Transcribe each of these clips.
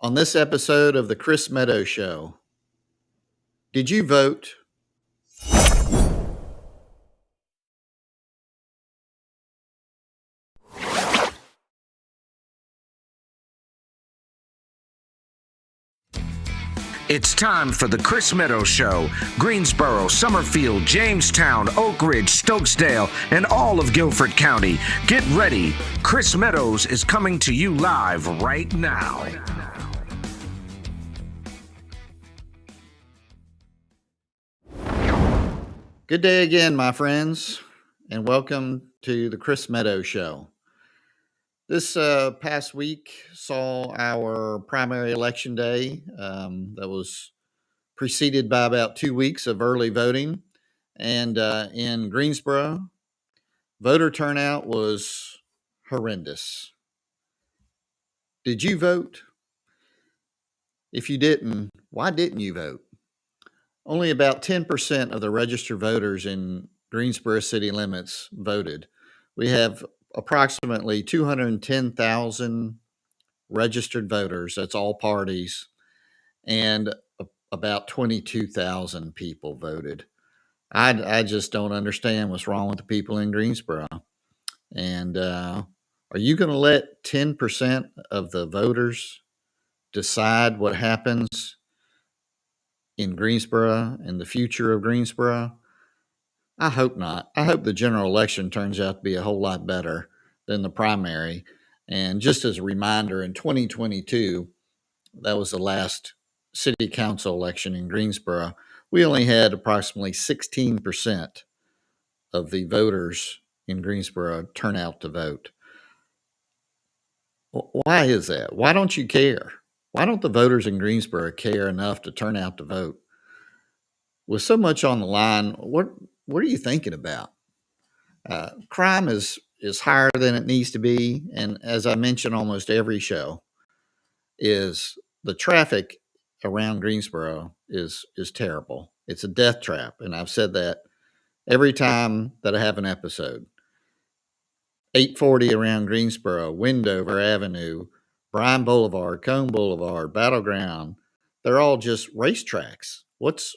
On this episode of the Chris Meadows Show, did you vote? It's time for the Chris Meadows Show. Greensboro, Summerfield, Jamestown, Oak Ridge, Stokesdale, and all of Guilford County. Get ready. Chris Meadows is coming to you live right now. Good day again, my friends, and welcome to the Chris Meadows Show. This past week saw our primary election day that was preceded by about 2 weeks of early voting. And in Greensboro, voter turnout was horrendous. Did you vote? If you didn't, why didn't you vote? Only about 10% of the registered voters in Greensboro city limits voted. We have approximately 210,000 registered voters, that's all parties, and about 22,000 people voted. I just don't understand what's wrong with the people in Greensboro. And are you going to let 10% of the voters decide what happens in Greensboro and the future of Greensboro? I hope not. I hope the general election turns out to be a whole lot better than the primary. And just as a reminder, in 2022, that was the last city council election in Greensboro, we only had approximately 16% of the voters in Greensboro turn out to vote. Why is that? Why don't you care? Why don't the voters in Greensboro care enough to turn out to vote? With so much on the line, what are you thinking about? Crime is higher than it needs to be, and as I mention almost every show, is the traffic around Greensboro is terrible. It's a death trap, and I've said that every time that I have an episode. 840 around Greensboro, Wendover Avenue, Bryan Boulevard, Cone Boulevard, Battleground, they're all just racetracks. What's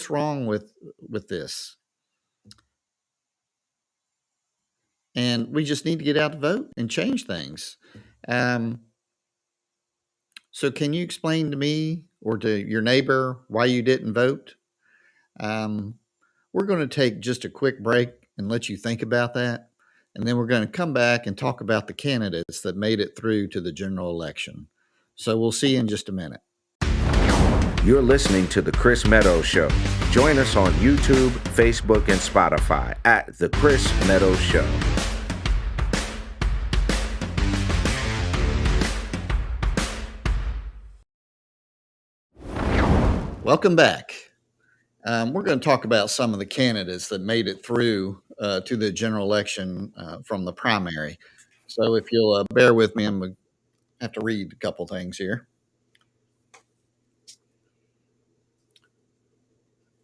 wrong with this? And we just need to get out to vote and change things. Um, so, can you explain to me or to your neighbor why you didn't vote? Um, we're going to take just a quick break and let you think about that. And then we're going to come back and talk about the candidates that made it through to the general election. So, we'll see you in just a minute. You're listening to The Chris Meadows Show. Join us on YouTube, Facebook, and Spotify at The Chris Meadows Show. Welcome back. We're going to talk about some of the candidates that made it through to the general election from the primary. So, if you'll bear with me, I'm going to have to read a couple things here.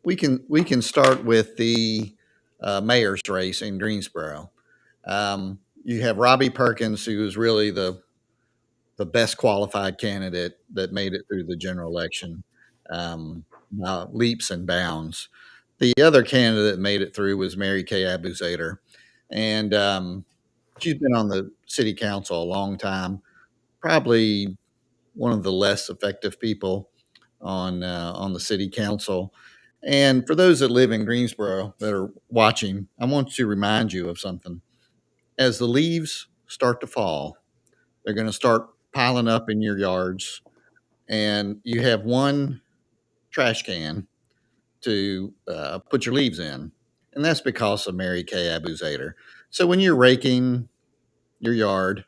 We can start with the mayor's race in Greensboro. You have Robbie Perkins, who is really the best qualified candidate that made it through the general election, leaps and bounds. The other candidate that made it through was Mary Kay Abuzader, and she's been on the city council a long time. Probably one of the less effective people on the city council. And for those that live in Greensboro that are watching, I want to remind you of something. As the leaves start to fall, they're going to start piling up in your yards, and you have one trash can to put your leaves in. And that's because of Mary Kay Abuzader. So when you're raking your yard,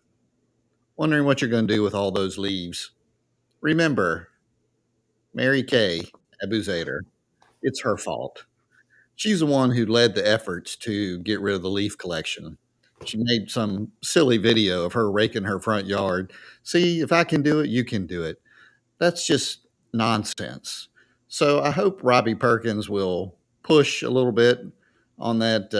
wondering what you're going to do with all those leaves, remember Mary Kay Abuzader. It's her fault. She's the one who led the efforts to get rid of the leaf collection. She made some silly video of her raking her front yard. See, if I can do it, you can do it. That's just nonsense. So I hope Robbie Perkins will push a little bit on that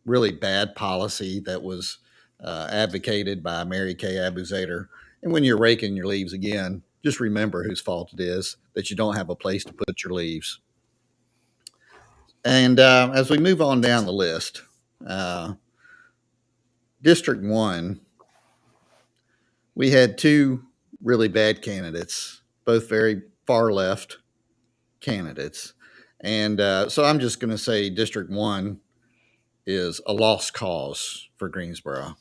really bad policy that was advocated by Mary Kay Abuzader. And when you're raking your leaves again, just remember whose fault it is that you don't have a place to put your leaves. And as we move on down the list, District 1, we had two really bad candidates, both very far left candidates. And so I'm just going to say District 1 is a lost cause for Greensboro.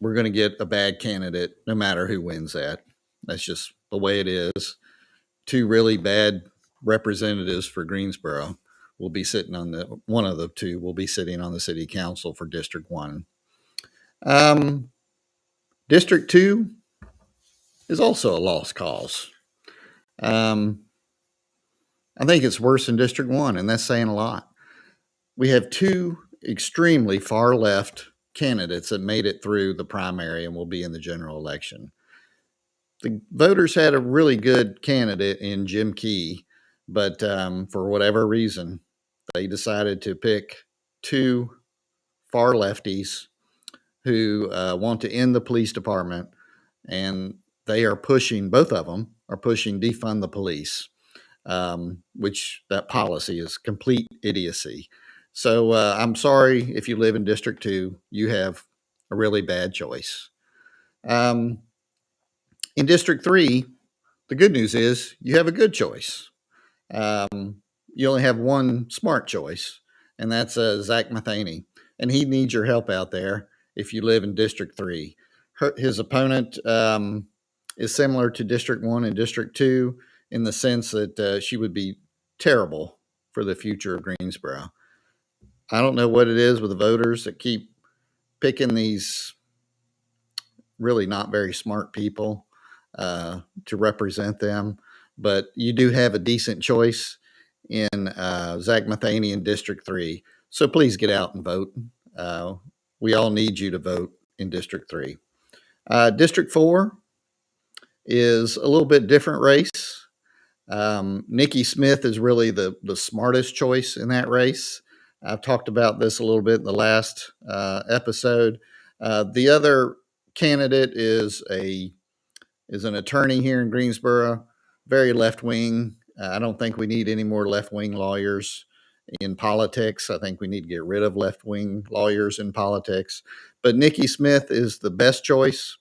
We're going to get a bad candidate no matter who wins that. That's just the way it is. Two really bad representatives for Greensboro will be sitting on one of the two will be sitting on the city council for District 1. District 2 is also a lost cause. I think it's worse than District 1, and that's saying a lot. We have two extremely far left candidates that made it through the primary and will be in the general election. The voters had a really good candidate in Jim Key, but for whatever reason, they decided to pick two far lefties who want to end the police department, and they are pushing, both of them are pushing defund the police, which that policy is complete idiocy. So I'm sorry if you live in District 2, you have a really bad choice. In District 3, the good news is you have a good choice. You only have one smart choice, and that's Zach Matheny. And he needs your help out there if you live in District 3. His opponent is similar to District 1 and District 2 in the sense that she would be terrible for the future of Greensboro. I don't know what it is with the voters that keep picking these really not very smart people to represent them, but you do have a decent choice in Zach Matheny in District 3. So please get out and vote. We all need you to vote in District 3. District 4 is a little bit different race. Nikki Smith is really the smartest choice in that race. I've talked about this a little bit in the last episode. The other candidate is an attorney here in Greensboro, very left wing. I don't think we need any more left wing lawyers in politics. I think we need to get rid of left wing lawyers in politics. But Nikki Smith is the best choice,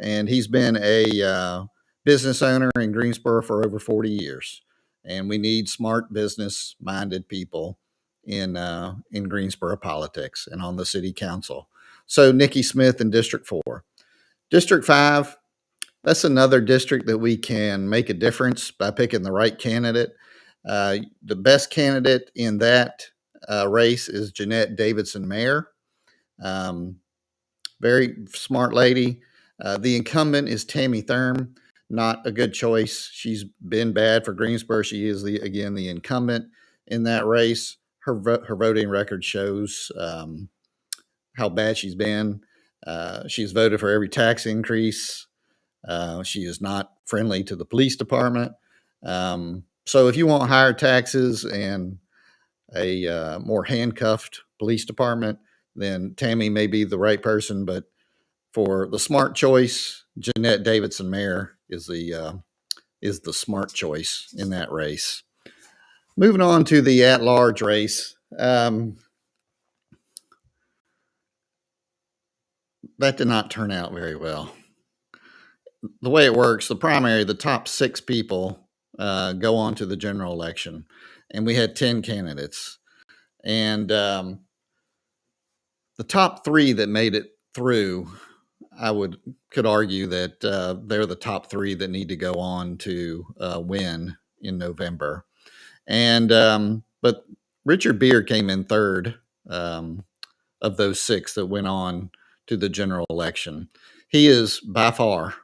and he's been a business owner in Greensboro for over 40 years. And we need smart, business-minded people in Greensboro politics and on the city council. So Nikki Smith in District 4. District 5, that's another district that we can make a difference by picking the right candidate. The best candidate in that race is Jeanette Davidson Mayer. Very smart lady. The incumbent is Tammy Thurm. Not a good choice. She's been bad for Greensboro. She is the incumbent in that race. Her voting record shows how bad she's been. She's voted for every tax increase. She is not friendly to the police department. So if you want higher taxes and a more handcuffed police department, then Tammy may be the right person. But for the smart choice, Jeanette Davidson Mayer is the smart choice in that race. Moving on to the at-large race. That did not turn out very well. The way it works, the primary, the top 6 people go on to the general election, and we had 10 candidates. And the top 3 that made it through, I could argue that they're the top 3 that need to go on to win in November. And but Richard Beer came in third of those 6 that went on to the general election. He is by far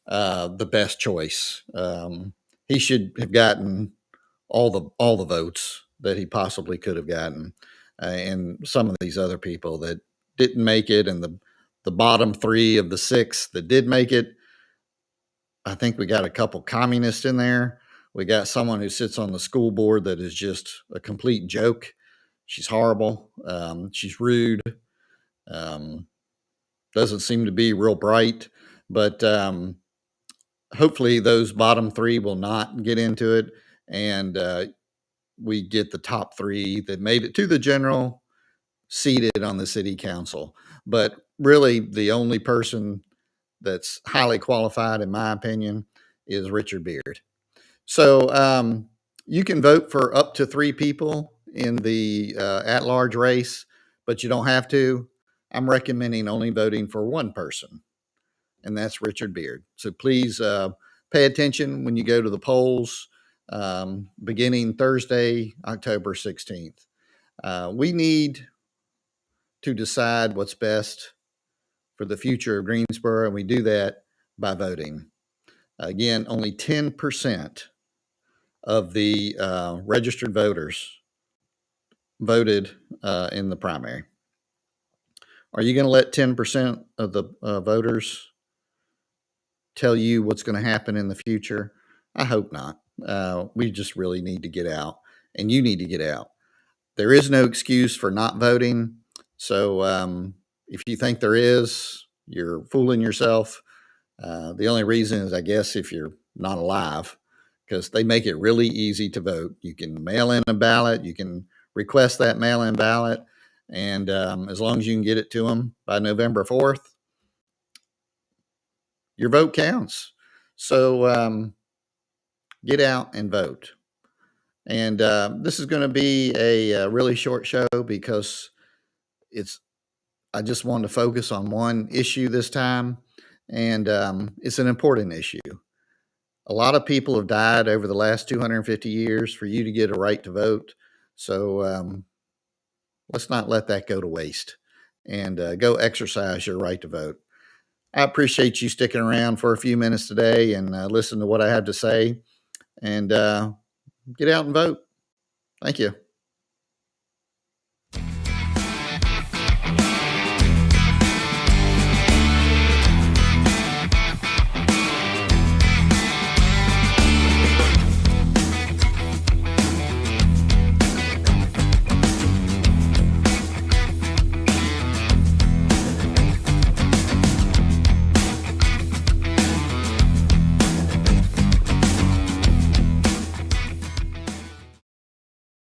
the best choice. He should have gotten all the votes that he possibly could have gotten, and some of these other people that didn't make it, and the bottom 3 of the 6 that did make it. I think we got a couple communists in there. We got someone who sits on the school board that is just a complete joke. She's horrible. She's rude. Doesn't seem to be real bright, but hopefully those bottom three will not get into it, and we get the top three that made it to the general seated on the city council. But really, the only person that's highly qualified, in my opinion, is Richard Beard. So you can vote for up to three people in the at-large race, but you don't have to. I'm recommending only voting for one person, and that's Richard Beard. So please pay attention when you go to the polls beginning Thursday, October 16th. We need to decide what's best for the future of Greensboro, and we do that by voting. Again, only 10% of the registered voters voted in the primary. Are you going to let 10% of the voters tell you what's going to happen in the future? I hope not. We just really need to get out, and you need to get out. There is no excuse for not voting. So if you think there is, you're fooling yourself. The only reason is, I guess, if you're not alive, because they make it really easy to vote. You can mail in a ballot, you can request that mail in ballot, and as long as you can get it to them by November 4th, your vote counts. So get out and vote. And this is going to be a really short show because I just wanted to focus on one issue this time, and it's an important issue. A lot of people have died over the last 250 years for you to get a right to vote. So let's not let that go to waste, and go exercise your right to vote. I appreciate you sticking around for a few minutes today and listen to what I have to say, and get out and vote. Thank you.